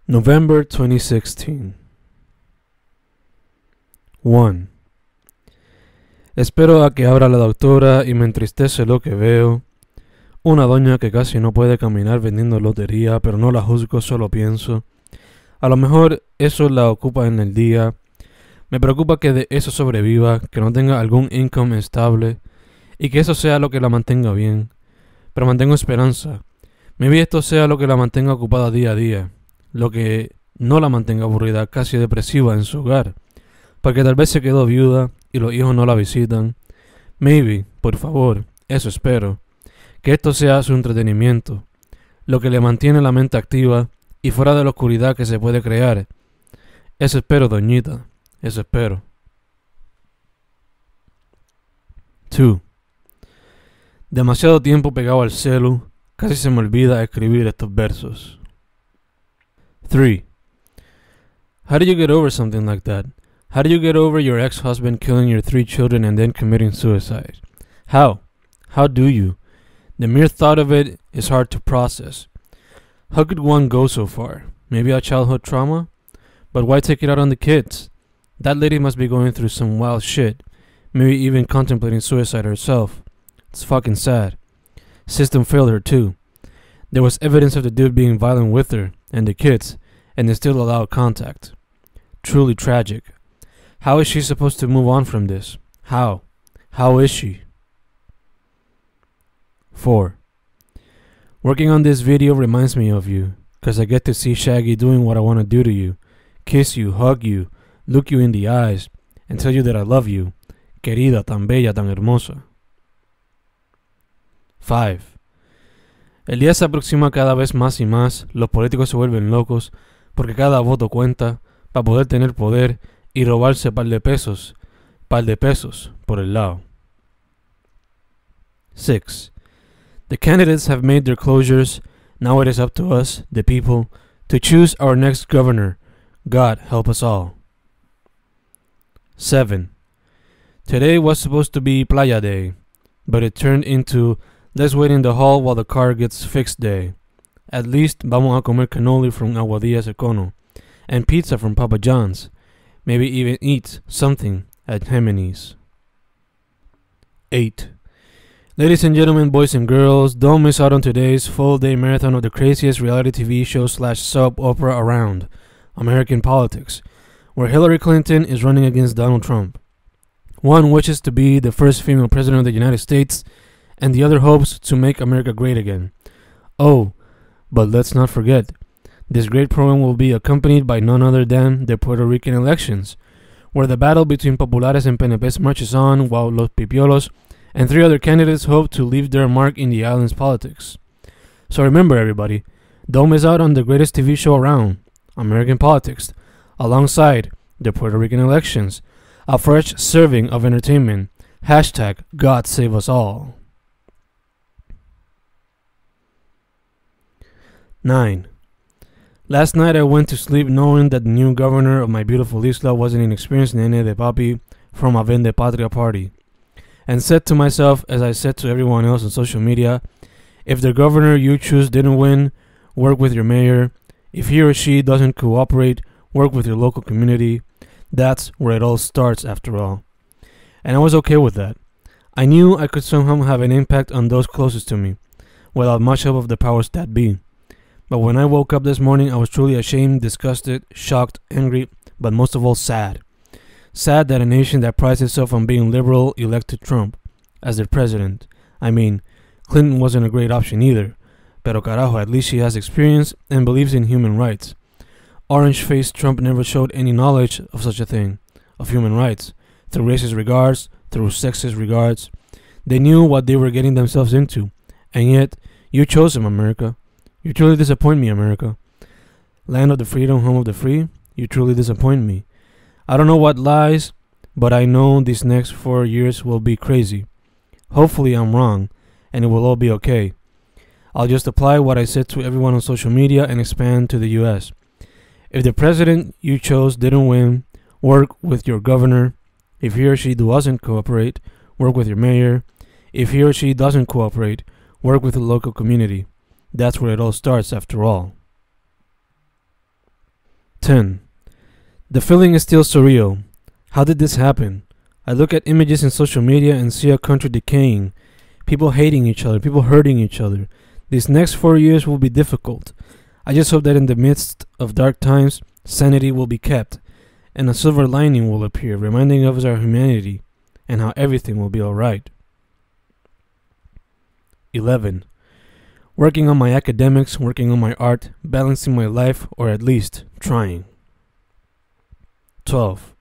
November 2016. 1. Espero a que abra la doctora y me entristece lo que veo. Una doña que casi no puede caminar vendiendo lotería, pero no la juzgo, solo pienso. A lo mejor eso la ocupa en el día. Me preocupa que de eso sobreviva, que no tenga algún income estable y que eso sea lo que la mantenga bien. Pero mantengo esperanza. Maybe esto sea lo que la mantenga ocupada día a día, lo que no la mantenga aburrida, casi depresiva en su hogar, porque tal vez se quedó viuda y los hijos no la visitan. Maybe, por favor, eso espero, que esto sea su entretenimiento, lo que le mantiene la mente activa y fuera de la oscuridad que se puede crear. Eso espero, doñita, eso espero. 2. Demasiado tiempo pegado al celu, casi se me olvida escribir estos versos. 3. How do you get over something like that? How do you get over your ex-husband killing your 3 children and then committing suicide? How? How do you? The mere thought of it is hard to process. How could one go so far? Maybe a childhood trauma? But why take it out on the kids? That lady must be going through some wild shit. Maybe even contemplating suicide herself. It's fucking sad. System failed her too. There was evidence of the dude being violent with her and the kids, and they still allowed contact. Truly tragic. How is she supposed to move on from this? How? How is she? 4. Working on this video reminds me of you, cause I get to see Shaggy doing what I want to do to you. Kiss you, hug you, look you in the eyes, and tell you that I love you. Querida, tan bella, tan hermosa. 5. El día se aproxima cada vez más y más, los políticos se vuelven locos, porque cada voto cuenta, para poder tener poder y robarse par de pesos por el lado. 6. The candidates have made their closures, now it is up to us, the people, to choose our next governor. God help us all. 7. Today was supposed to be Playa Day, but it turned into let's wait in the hall while the car gets fixed day. At least vamos a comer cannoli from Aguadillas Econo, and pizza from Papa John's. Maybe even eat something at Jimenez. 8. Ladies and gentlemen, boys and girls, don't miss out on today's full-day marathon of the craziest reality TV show / soap opera around, American Politics, where Hillary Clinton is running against Donald Trump. One wishes to be the first female president of the United States, and the other hopes to make America great again. Oh, but let's not forget, this great program will be accompanied by none other than the Puerto Rican elections, where the battle between Populares and PNPs marches on while Los Pipiolos and 3 other candidates hope to leave their mark in the island's politics. So remember everybody, don't miss out on the greatest TV show around, American Politics, alongside the Puerto Rican elections, a fresh serving of entertainment. Hashtag God Save Us All. 9. Last night I went to sleep knowing that the new governor of my beautiful isla was an inexperienced nene de papi from a Vende Patria party, and said to myself, as I said to everyone else on social media, if the governor you choose didn't win, work with your mayor. If he or she doesn't cooperate, work with your local community. That's where it all starts after all. And I was okay with that. I knew I could somehow have an impact on those closest to me, without much help of the powers that be. But when I woke up this morning, I was truly ashamed, disgusted, shocked, angry, but most of all sad. Sad that a nation that prides itself on being liberal elected Trump as their president. I mean, Clinton wasn't a great option either, pero carajo, at least she has experience and believes in human rights. Orange-faced Trump never showed any knowledge of such a thing, of human rights, through racist regards, through sexist regards. They knew what they were getting themselves into, and yet, you chose him, America. You truly disappoint me, America. Land of the freedom, home of the free, you truly disappoint me. I don't know what lies, but I know these next 4 years will be crazy. Hopefully I'm wrong, and it will all be okay. I'll just apply what I said to everyone on social media and expand to the US. If the president you chose didn't win, work with your governor. If he or she doesn't cooperate, work with your mayor. If he or she doesn't cooperate, work with the local community. That's where it all starts after all. 10. The feeling is still surreal. How did this happen? I look at images in social media and see a country decaying, people hating each other, people hurting each other. These next 4 years will be difficult. I just hope that in the midst of dark times, sanity will be kept, and a silver lining will appear, reminding us of our humanity and how everything will be alright. 11. Working on my academics, working on my art, balancing my life, or at least trying. 12.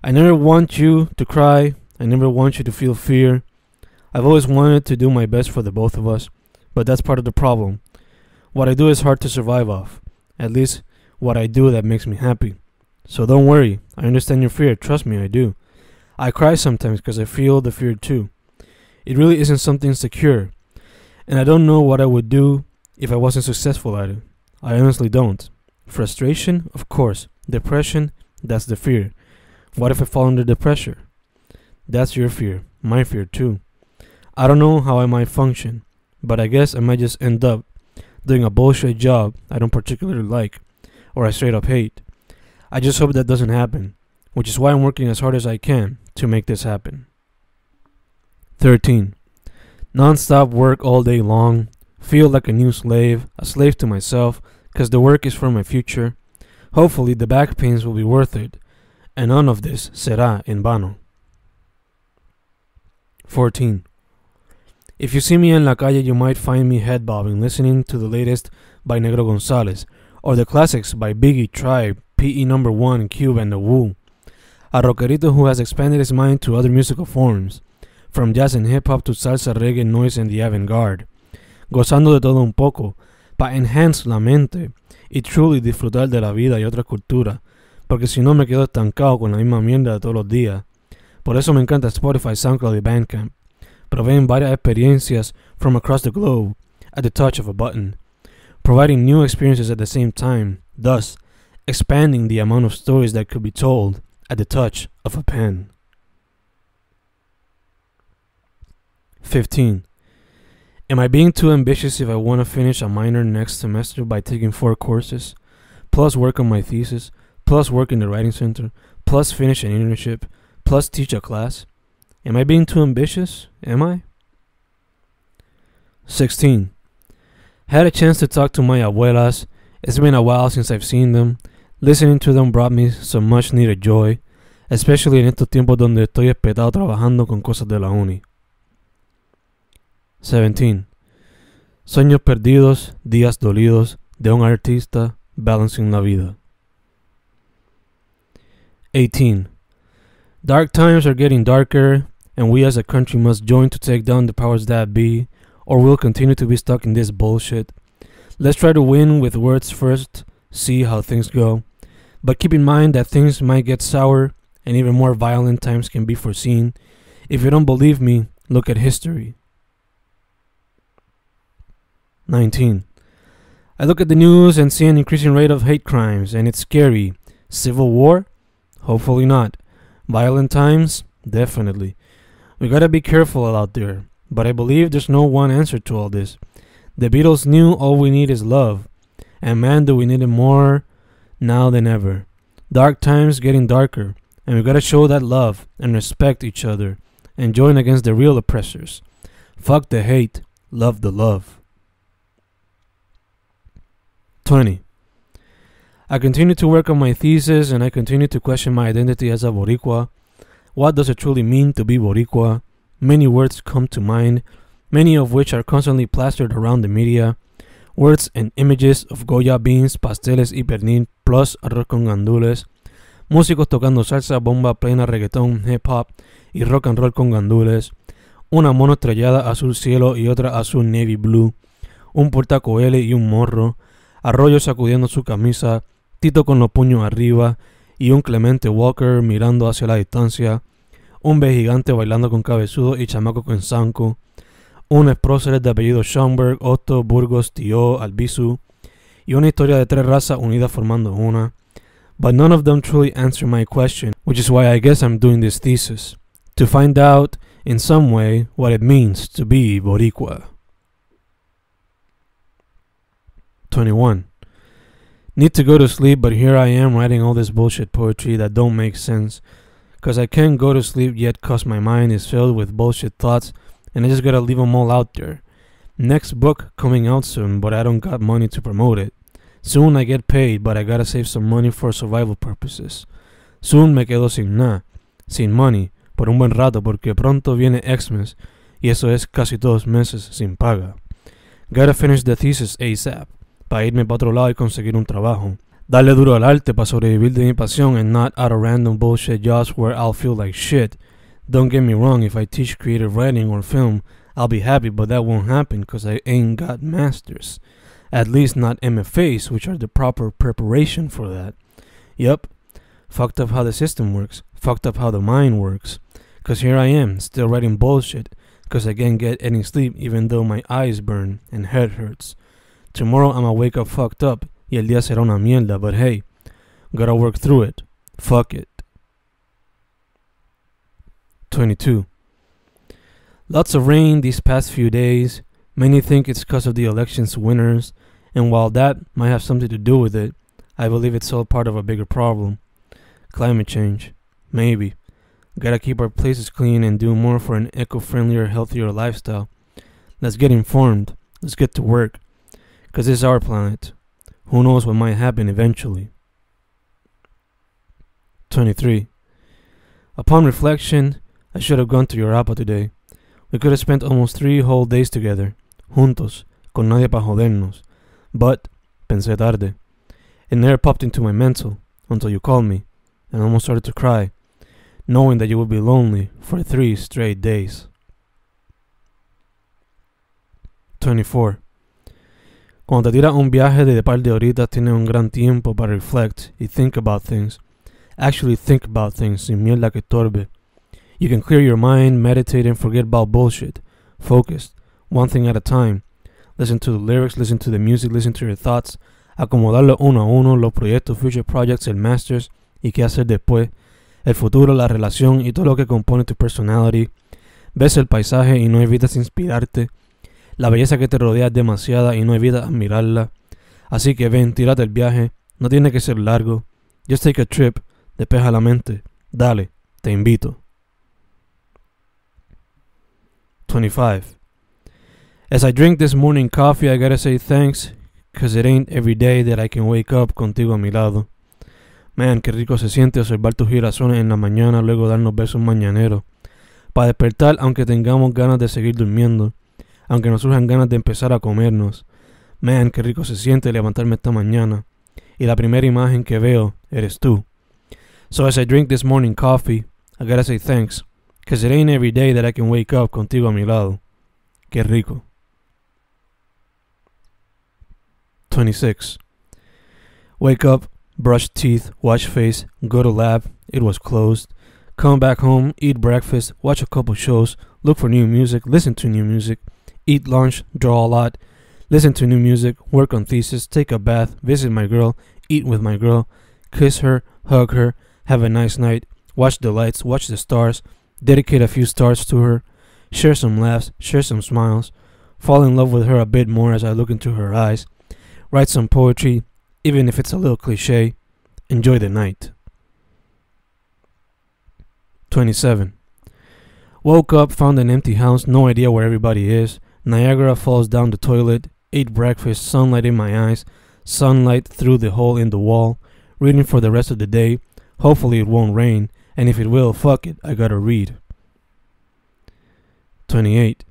I never want you to cry. I never want you to feel fear. I've always wanted to do my best for the both of us, but that's part of the problem. What I do is hard to survive off. At least what I do that makes me happy. So don't worry. I understand your fear. Trust me, I do. I cry sometimes because I feel the fear too. It really isn't something secure. And I don't know what I would do if I wasn't successful at it. I honestly don't. Frustration? Of course. Depression? That's the fear. What if I fall under the pressure? That's your fear. My fear too. I don't know how I might function, but I guess I might just end up doing a bullshit job I don't particularly like, or I straight up hate. I just hope that doesn't happen, which is why I'm working as hard as I can to make this happen. 13. Non-stop work all day long, feel like a new slave, a slave to myself, because the work is for my future. Hopefully the back pains will be worth it, and none of this será en vano. 14. If you see me en la calle, you might find me head bobbing, listening to the latest by Negro Gonzalez, or the classics by Biggie, Tribe, PE No. 1, Cube, and The Wu. A rockerito who has expanded his mind to other musical forms, from jazz and hip-hop to salsa, reggae, noise, and the avant-garde. Gozando de todo un poco, para enhance la mente y truly disfrutar de la vida y otra cultura, porque si no me quedo estancado con la misma mierda de todos los días. Por eso me encanta Spotify, SoundCloud y Bandcamp. Proveen varias experiencias from across the globe at the touch of a button, providing new experiences at the same time, thus expanding the amount of stories that could be told at the touch of a pen. 15. Am I being too ambitious if I want to finish a minor next semester by taking 4 courses, plus work on my thesis, plus work in the writing center, plus finish an internship, plus teach a class? Am I being too ambitious? Am I? 16. Had a chance to talk to my abuelas. It's been a while since I've seen them. Listening to them brought me some much needed joy, especially en estos tiempos donde estoy espetado trabajando con cosas de la uni. 17. Sueños perdidos, días dolidos de un artista balancing la vida. 18. Dark times are getting darker, and we as a country must join to take down the powers that be, or we'll continue to be stuck in this bullshit. Let's try to win with words first, see how things go. But keep in mind that things might get sour, and even more violent times can be foreseen. If you don't believe me, look at history. 19. I look at the news and see an increasing rate of hate crimes, and it's scary. Civil war? Hopefully not. Violent times? Definitely. We gotta be careful out there, but I believe there's no one answer to all this. The Beatles knew all we need is love, and man do we need it more now than ever. Dark times getting darker, and we gotta show that love and respect each other, and join against the real oppressors. Fuck the hate, love the love. 20. I continue to work on my thesis, and I continue to question my identity as a Boricua. What does it truly mean to be Boricua? Many words come to mind, many of which are constantly plastered around the media. Words and images of Goya beans, pasteles y pernil, plus arroz con gandules. Músicos tocando salsa, bomba, plena, reggaetón, hip-hop y rock and roll con gandules. Una mono estrellada azul cielo y otra azul navy blue. Un portacoele y un morro. Arroyo sacudiendo su camisa, Tito con los puños arriba y un Clemente Walker mirando hacia la distancia, un B gigante bailando con cabezudo y chamaco con zanco, un próceres de apellido Schomburg, Otto, Burgos, Tío, Albizu, y una historia de 3 razas unidas formando una. But none of them truly answer my question, which is why I guess I'm doing this thesis, to find out in some way what it means to be Boricua. 21. Need to go to sleep, but here I am writing all this bullshit poetry that don't make sense. Cause I can't go to sleep yet cause my mind is filled with bullshit thoughts and I just gotta leave them all out there. Next book coming out soon, but I don't got money to promote it. Soon I get paid, but I gotta save some money for survival purposes. Soon me quedo sin nada, sin money, por un buen rato porque pronto viene Xmas y eso es casi 2 meses sin paga. Gotta finish the thesis ASAP. Para irme para otro lado y conseguir un trabajo. Darle duro al arte para sobrevivir de mi pasión and not out of random bullshit jobs where I'll feel like shit. Don't get me wrong, if I teach creative writing or film, I'll be happy, but that won't happen cause I ain't got masters. At least not MFAs, which are the proper preparation for that. Yup, fucked up how the system works, fucked up how the mind works. Cause here I am, still writing bullshit, cause I can't get any sleep even though my eyes burn and head hurts. Tomorrow I'ma wake up fucked up y el día será una mierda, but hey, gotta work through it. Fuck it. 22. Lots of rain these past few days. Many think it's cause of the election's winners, and while that might have something to do with it, I believe it's all part of a bigger problem. Climate change. Maybe. Gotta keep our places clean and do more for an eco-friendlier, healthier lifestyle. Let's get informed. Let's get to work. Cause this is our planet. Who knows what might happen eventually. 23. Upon reflection, I should have gone to Europa today. We could have spent almost 3 whole days together, juntos, con nadie pa jodernos. But, pensé tarde. It never popped into my mental until you called me, and I almost started to cry, knowing that you would be lonely for 3 straight days. 24. Cuando te tiras un viaje de par de horitas, tienes un gran tiempo para reflect y think about things. Actually think about things, sin mierda que estorbe. You can clear your mind, meditate, and forget about bullshit. Focused, one thing at a time. Listen to the lyrics, listen to the music, listen to your thoughts. Acomodarlo uno a uno, los proyectos, future projects, el masters y qué hacer después. El futuro, la relación y todo lo que compone tu personality. Ves el paisaje y no evitas inspirarte. La belleza que te rodea es demasiada y no evitas admirarla. Así que ven, tírate el viaje. No tiene que ser largo. Just take a trip. Despeja la mente. Dale, te invito. 25. As I drink this morning coffee, I gotta say thanks, cause it ain't every day that I can wake up contigo a mi lado. Man, qué rico se siente observar tus girasones en la mañana, luego darnos besos mañaneros. Para despertar aunque tengamos ganas de seguir durmiendo. Aunque nos surjan ganas de empezar a comernos. Man, qué rico se siente levantarme esta mañana. Y la primera imagen que veo eres tú. So as I drink this morning coffee, I gotta say thanks, cause it ain't every day that I can wake up contigo a mi lado. Qué rico. 26. Wake up, brush teeth, wash face, go to lab, it was closed. Come back home, eat breakfast, watch a couple shows, look for new music, listen to new music. Eat lunch, draw a lot, listen to new music, work on thesis, take a bath, visit my girl, eat with my girl, kiss her, hug her, have a nice night, watch the lights, watch the stars, dedicate a few stars to her, share some laughs, share some smiles, fall in love with her a bit more as I look into her eyes, write some poetry, even if it's a little cliche, enjoy the night. 27. Woke up, found an empty house, no idea where everybody is. Niagara falls down the toilet, ate breakfast, sunlight in my eyes, sunlight through the hole in the wall, reading for the rest of the day. Hopefully it won't rain, and if it will, fuck it, I gotta read. 28.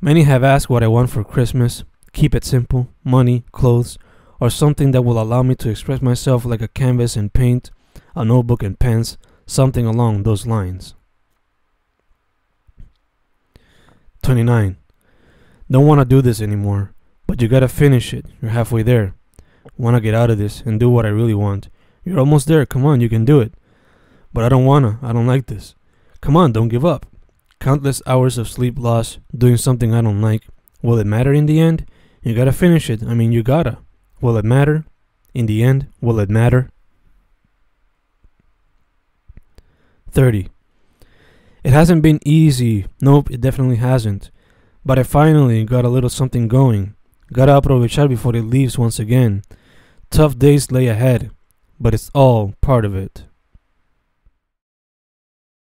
Many have asked what I want for Christmas. Keep it simple, money, clothes, or something that will allow me to express myself like a canvas and paint, a notebook and pens, something along those lines. 29. Don't want to do this anymore, but you gotta finish it. You're halfway there. Want to get out of this and do what I really want. You're almost there. Come on, you can do it. But I don't wanna. I don't like this. Come on, don't give up. Countless hours of sleep lost, doing something I don't like. Will it matter in the end? You gotta finish it. I mean, you gotta. Will it matter? In the end, will it matter? 30. It hasn't been easy. Nope, it definitely hasn't. But I finally got a little something going. Gotta aprovechar before it leaves once again. Tough days lay ahead, but it's all part of it.